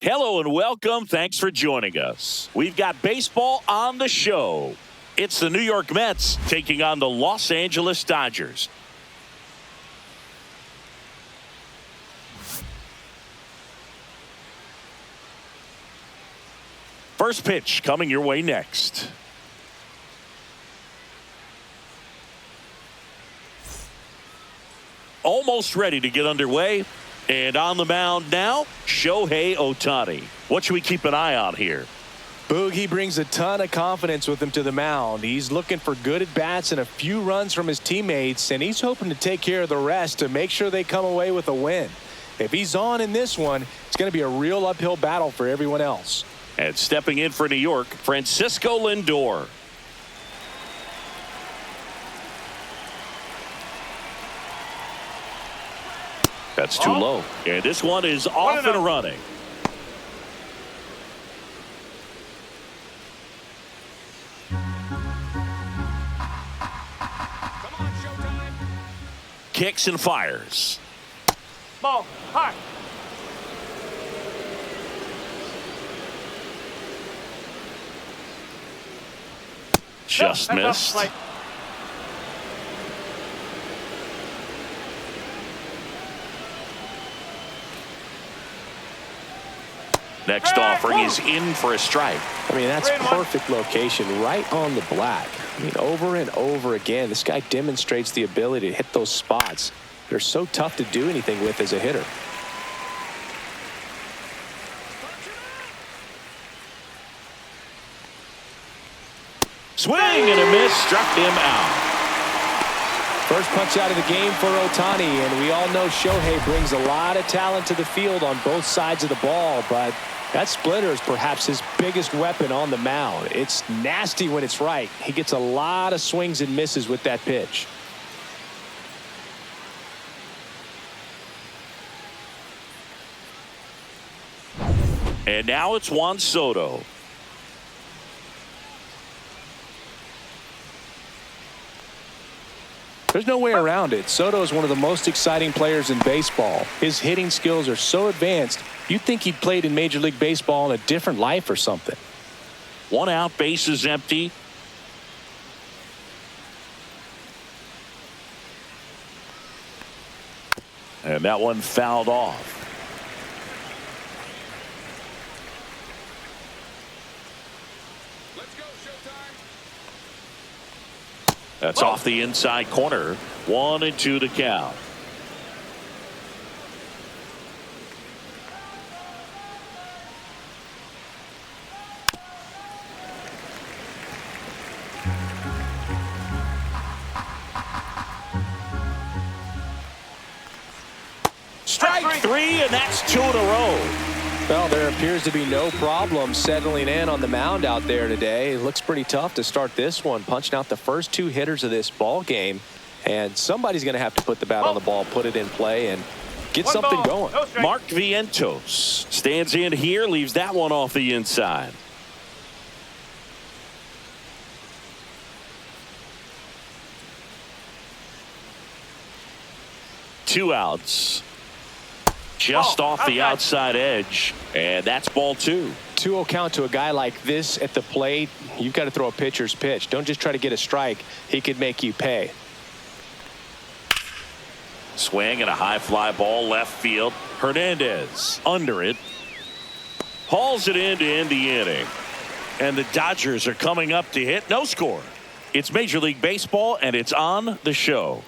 Hello and welcome. Thanks for joining us. We've got baseball on the show. It's the New York Mets taking on the Los Angeles Dodgers. First pitch coming your way next. Almost ready to get underway. And on the mound now, Shohei Ohtani. What should we keep an eye on here? Boogie brings a ton of confidence with him to the mound. He's looking for good at-bats and a few runs from his teammates, and he's hoping to take care of the rest to make sure they come away with a win. If he's on in this one, it's going to be a real uphill battle for everyone else. And stepping in for New York, Francisco Lindor. That's too low. And this one is off and running. Come on, Showtime. Kicks and fires. Ball, high. Just missed. Next offering is in for a strike. I mean, that's perfect location, right on the black. I mean, over and over again, this guy demonstrates the ability to hit those spots. They're so tough to do anything with as a hitter. Swing and a miss, struck him out. First punch out of the game for Ohtani, and we all know Shohei brings a lot of talent to the field on both sides of the ball, but that splitter is perhaps his biggest weapon on the mound. It's nasty when it's right. He gets a lot of swings and misses with that pitch. And now it's Juan Soto. There's no way around it. Soto is one of the most exciting players in baseball. His hitting skills are so advanced, you'd think he'd played in Major League Baseball in a different life or something. One out, base is empty. And that one fouled off. Let's go, Showtime. That's off the inside corner. 1-2 to count. Strike three, and that's 2 in a row. Well, there appears to be no problem settling in on the mound out there today. It looks pretty tough to start this one, punching out the first two hitters of this ball game. And somebody's going to have to put the bat on the ball, put it in play, and get something going. Mark Vientos stands in here, leaves that one off the inside. Two outs. Just off the outside edge, and that's ball 2. 2-0 count to a guy like this at the plate. You've got to throw a pitcher's pitch. Don't just try to get a strike. He could make you pay. Swing and a high fly ball left field. Hernandez under it. Hauls it in to end the inning. And the Dodgers are coming up to hit no score. It's Major League Baseball, and it's on the show.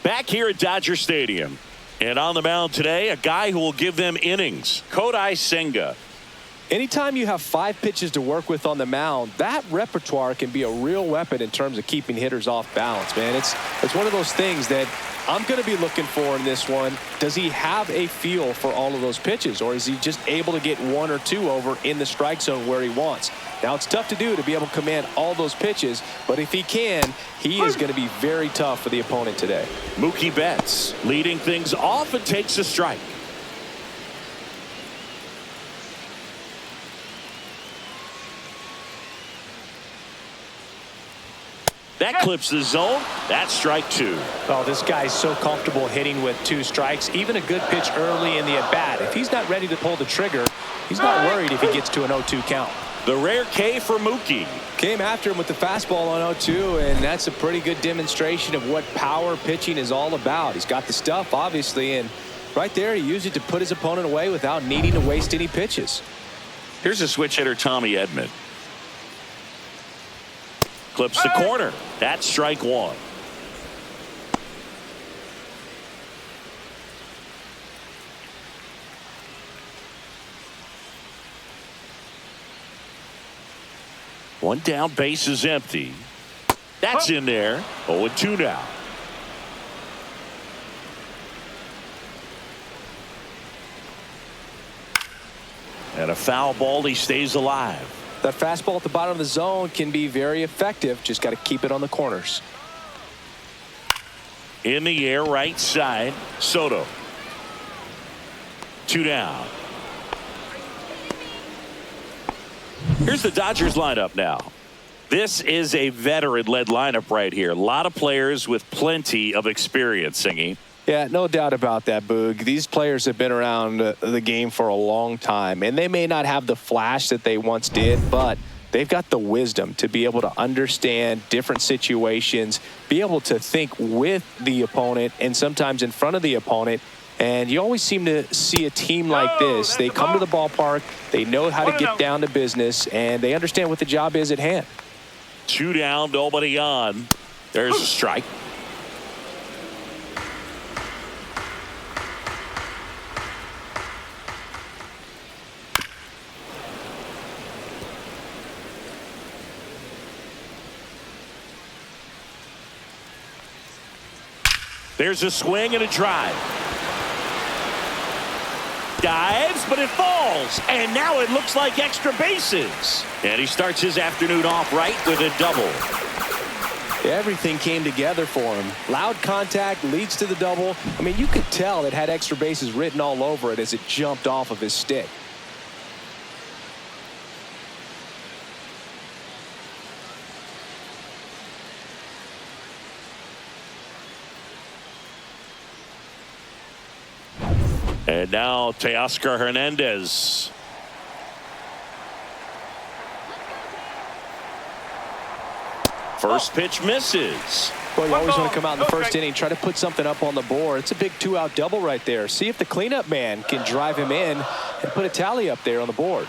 Back here at Dodger Stadium. And on the mound today, a guy who will give them innings, Kodai Senga. Anytime you have 5 pitches to work with on the mound, that repertoire can be a real weapon in terms of keeping hitters off balance, man. It's one of those things that I'm going to be looking for in this one. Does he have a feel for all of those pitches, or is he just able to get 1 or 2 over in the strike zone where he wants? Now, it's tough to do to be able to command all those pitches, but if he can, he is going to be very tough for the opponent today. Mookie Betts leading things off and takes a strike. That clips the zone. That's strike 2. Oh, this guy's so comfortable hitting with 2 strikes. Even a good pitch early in the at-bat. If he's not ready to pull the trigger, he's not worried if he gets to an 0-2 count. The rare K for Mookie. Came after him with the fastball on 0-2, and that's a pretty good demonstration of what power pitching is all about. He's got the stuff, obviously, and right there he used it to put his opponent away without needing to waste any pitches. Here's a switch hitter, Tommy Edman. Clips the corner. That's strike 1. One down, base is empty. That's in there. 0-2 now. And a foul ball. He stays alive. That fastball at the bottom of the zone can be very effective. Just got to keep it on the corners. In the air, right side. Soto. 2 down. Here's the Dodgers lineup now. This is a veteran-led lineup right here. A lot of players with plenty of experience, Singy. Yeah, no doubt about that, Boog. These players have been around the game for a long time, and they may not have the flash that they once did, but they've got the wisdom to be able to understand different situations, be able to think with the opponent and sometimes in front of the opponent. And you always seem to see a team like this. They come to the ballpark, they know how to get down to business, and they understand what the job is at hand. 2 down, nobody on. There's a strike. There's a swing and a drive. Dives, but it falls. And now it looks like extra bases. And he starts his afternoon off right with a double. Everything came together for him. Loud contact leads to the double. I mean, you could tell it had extra bases written all over it as it jumped off of his stick. And now Teoscar Hernandez. First pitch misses. Well, you always want to come out in the first inning, try to put something up on the board. It's a big 2-out double right there. See if the cleanup man can drive him in and put a tally up there on the board.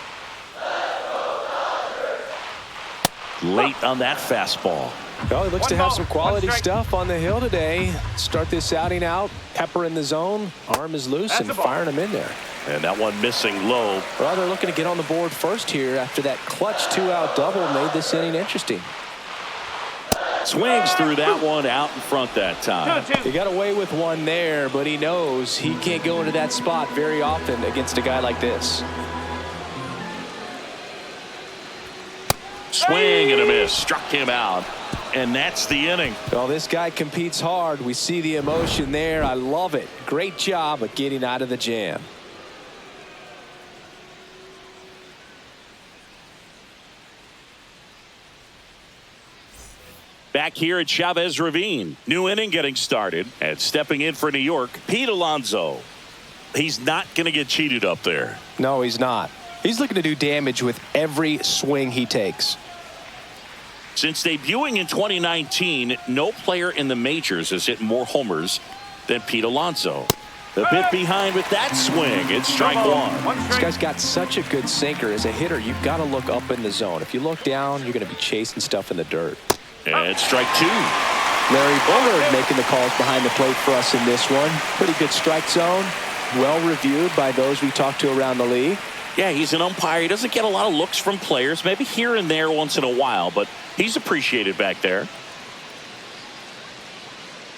Late on that fastball. Well, he looks to have some quality stuff on the hill today. Start this outing out. Pepper in the zone. Arm is loose and firing him in there. And that one missing low. Well, they're looking to get on the board first here after that clutch 2-out double made this inning interesting. Swings through that one out in front that time. He got away with one there, but he knows he can't go into that spot very often against a guy like this. Swing and a miss. Struck him out. And that's the inning. Well, this guy competes hard. We see the emotion there. I love it. Great job of getting out of the jam. Back here at Chavez Ravine. New inning getting started. And stepping in for New York, Pete Alonso. He's not going to get cheated up there. No, he's not. He's looking to do damage with every swing he takes. Since debuting in 2019, no player in the majors has hit more homers than Pete Alonso. The bit behind with that swing. It's strike 1. This guy's got such a good sinker. As a hitter, you've got to look up in the zone. If you look down, you're going to be chasing stuff in the dirt. And it's strike 2. Larry Bullard making the calls behind the plate for us in this one. Pretty good strike zone. Well reviewed by those we talked to around the league. Yeah, he's an umpire. He doesn't get a lot of looks from players, maybe here and there once in a while, but he's appreciated back there.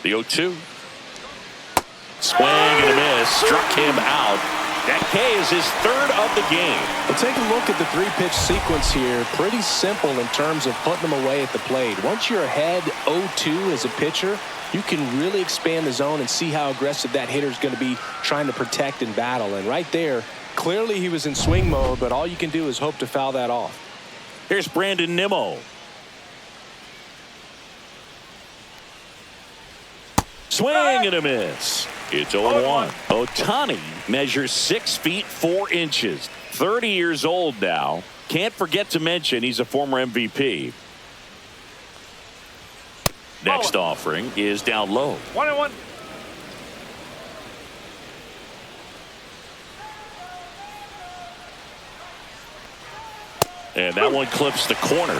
The 0-2. Swing and a miss. Struck him out. That K is his 3rd of the game. Well, take a look at the 3-pitch sequence here. Pretty simple in terms of putting them away at the plate. Once you're ahead 0-2 as a pitcher, you can really expand the zone and see how aggressive that hitter is going to be trying to protect and battle. And right there, clearly he was in swing mode, but all you can do is hope to foul that off. Here's Brandon Nimmo. Swing and a miss. It's 0-1. Ohtani measures 6 feet 4 inches. 30 years old now. Can't forget to mention he's a former MVP. Next offering is down low. 1-1. And that one clips the corner.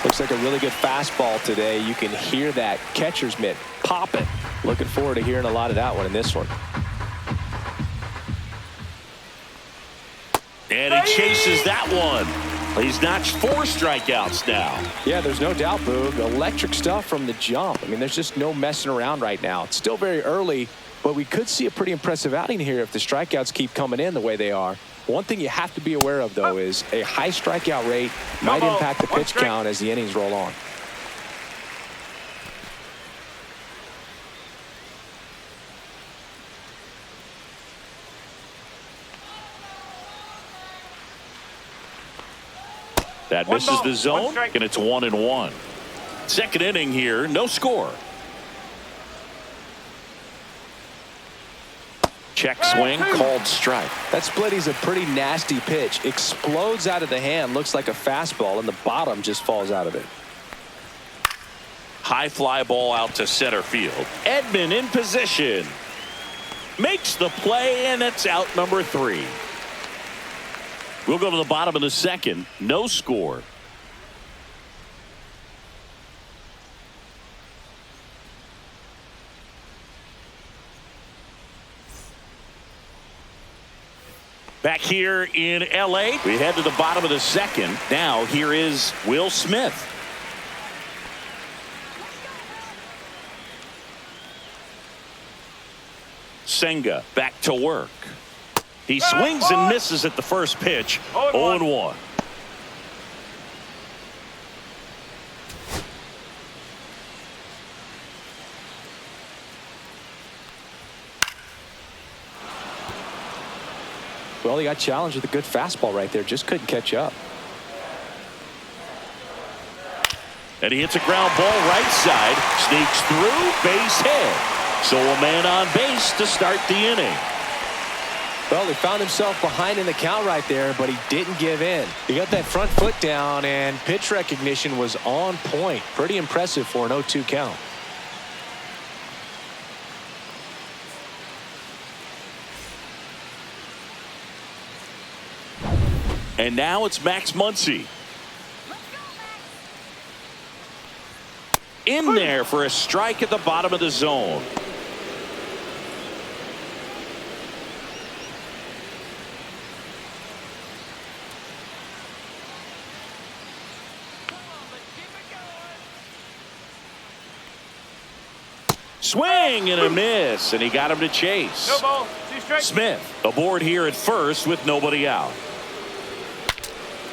Looks like a really good fastball today. You can hear that catcher's mitt popping. Looking forward to hearing a lot of that one in this one. And he chases that one. He's notched 4 strikeouts now. Yeah, there's no doubt, Boog. Electric stuff from the jump. I mean, there's just no messing around right now. It's still very early, but we could see a pretty impressive outing here if the strikeouts keep coming in the way they are. One thing you have to be aware of, though, is a high strikeout rate might impact the pitch count as the innings roll on. That misses the zone, and it's 1-1. Second inning here, no score. Check swing, called strike. That splitty's a pretty nasty pitch. Explodes out of the hand, looks like a fastball, and the bottom just falls out of it. High fly ball out to center field. Edman in position. Makes the play, and it's out number 3. We'll go to the bottom of the second. No score. Back here in L.A., we head to the bottom of the second. Now here is Will Smith. Senga back to work. He swings and misses at the first pitch. 0-1. Well, he got challenged with a good fastball right there. Just couldn't catch up. And he hits a ground ball right side. Sneaks through, base hit. So a man on base to start the inning. Well, he found himself behind in the count right there, but he didn't give in. He got that front foot down, and pitch recognition was on point. Pretty impressive for an 0-2 count. And now it's Max Muncy. In there for a strike at the bottom of the zone. Swing and a miss, and he got him to chase. No ball. 2 strikes. Smith aboard here at first with nobody out.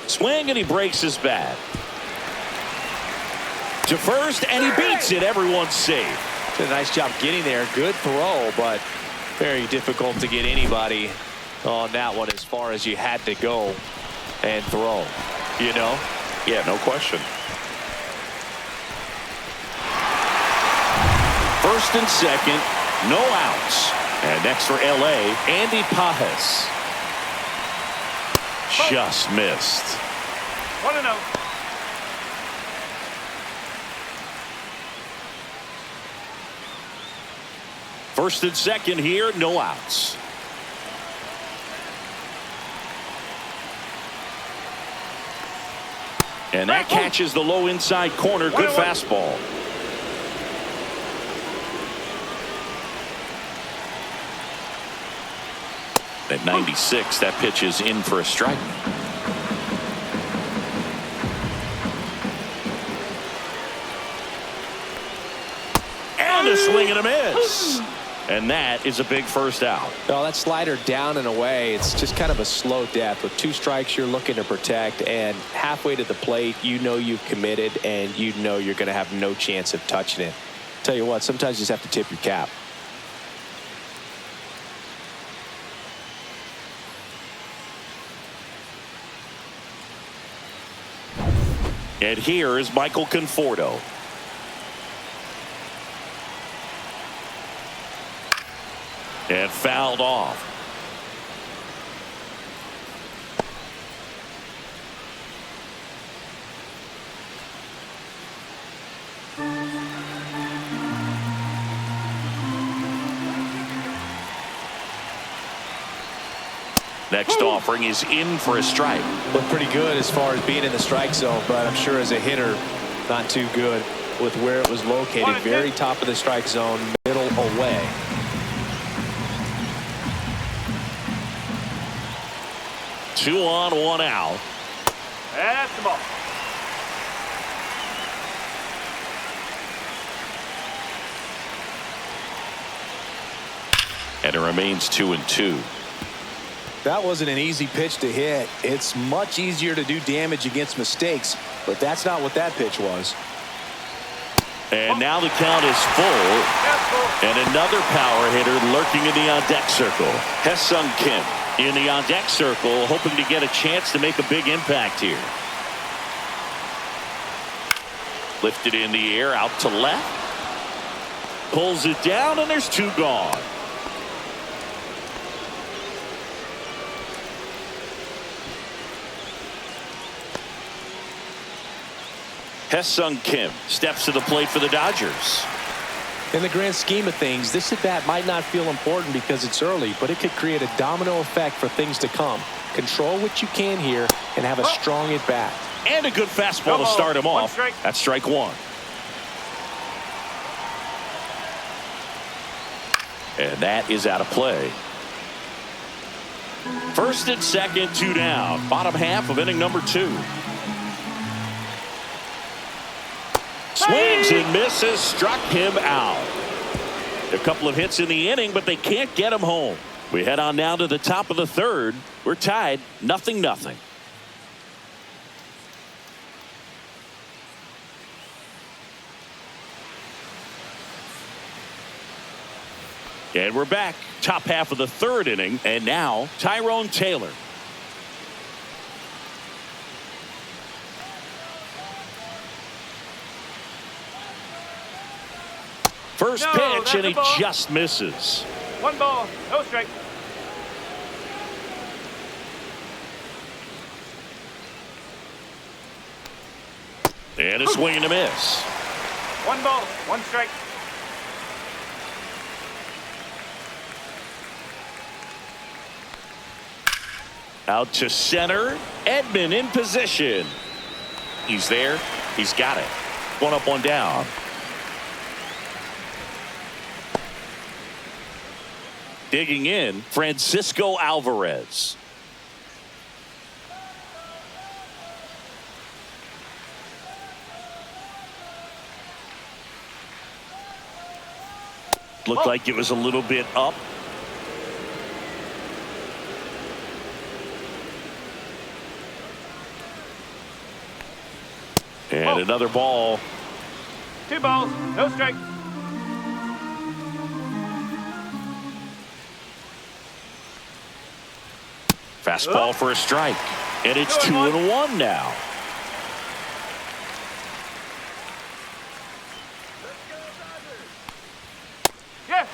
Swing, and he breaks his bat. To first, and he beats it. Everyone's safe. Did a nice job getting there. Good throw, but very difficult to get anybody on that one as far as you had to go and throw. You know? Yeah, no question. First and second, no outs. And next for L.A., Andy Pajas. Just missed. 1-0. First and second here, no outs. And that catches the low inside corner. Good fastball. At 96, that pitch is in for a strike. And a swing and a miss. And that is a big first out. Well, that slider down and away, it's just kind of a slow death. With 2 strikes, you're looking to protect, and halfway to the plate, you know you've committed, and you know you're going to have no chance of touching it. Tell you what, sometimes you just have to tip your cap. And here is Michael Conforto. And fouled off. Next offering is in for a strike. Looked pretty good as far as being in the strike zone, but I'm sure as a hitter, not too good with where it was located. Very top of the strike zone, middle away. Two on, one out. That's the ball. And it remains 2-2. That wasn't an easy pitch to hit. It's much easier to do damage against mistakes, but that's not what that pitch was. And now the count is full. And another power hitter lurking in the on-deck circle. Hesung Kim in the on-deck circle, hoping to get a chance to make a big impact here. Lifted in the air, out to left. Pulls it down, and there's two gone. Hesung Kim steps to the plate for the Dodgers. In the grand scheme of things, this at-bat might not feel important because it's early, but it could create a domino effect for things to come. Control what you can here and have a strong at-bat. And a good fastball to start him off. That's strike one. And that is out of play. First and second, two down. Bottom half of inning number 2. Swings and misses, struck him out. A couple of hits in the inning, but they can't get him home. We head on down to the top of the third. We're tied 0-0. And we're back, top half of the third inning, and now Tyrone Taylor. First pitch, and he just misses. 1 ball, no strike. And a swing and a miss. 1 ball, 1 strike. Out to center. Edman in position. He's there. He's got it. 1 up, 1 down. Digging in, Francisco Alvarez. Looked like it was a little bit up. And another ball. 2 balls, no strike. Fastball for a strike. And it's 2-1 now. Yeah.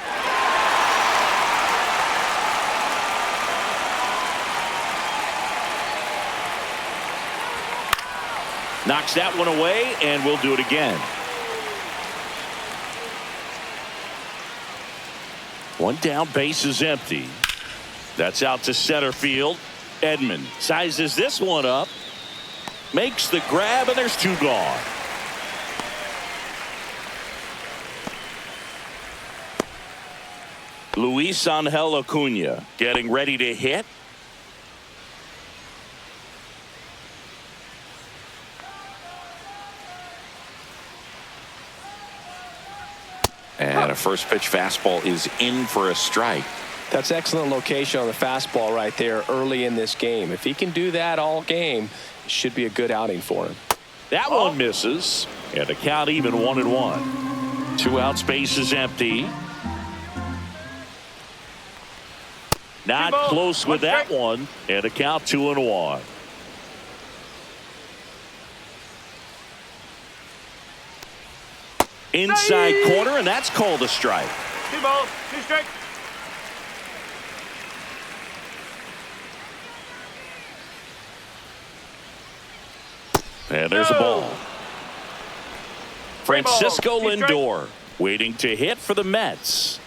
Knocks that one away, and we'll do it again. 1 down, base is empty. That's out to center field. Edman sizes this one up, makes the grab, and there's 2 gone. Luis Angel Acuna getting ready to hit. And a first pitch fastball is in for a strike. That's excellent location on the fastball right there early in this game. If he can do that all game, it should be a good outing for him. That one misses. And the count even 1-1. 2 outs, base is empty. Not close with that one. And the count 2-1. Inside corner, and that's called a strike. 2 balls, 2 strikes. And there's a ball. Francisco Three balls, two Lindor waiting to hit for the Mets.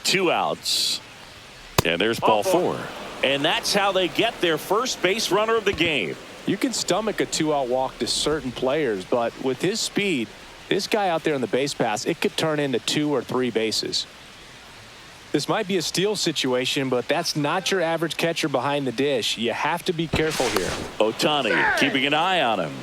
Two outs. And there's ball four. And that's how they get their first base runner of the game. You can stomach a 2-out walk to certain players, but with his speed, this guy out there on the base pass, it could turn into 2 or 3 bases. This might be a steal situation, but that's not your average catcher behind the dish. You have to be careful here. Ohtani keeping an eye on him.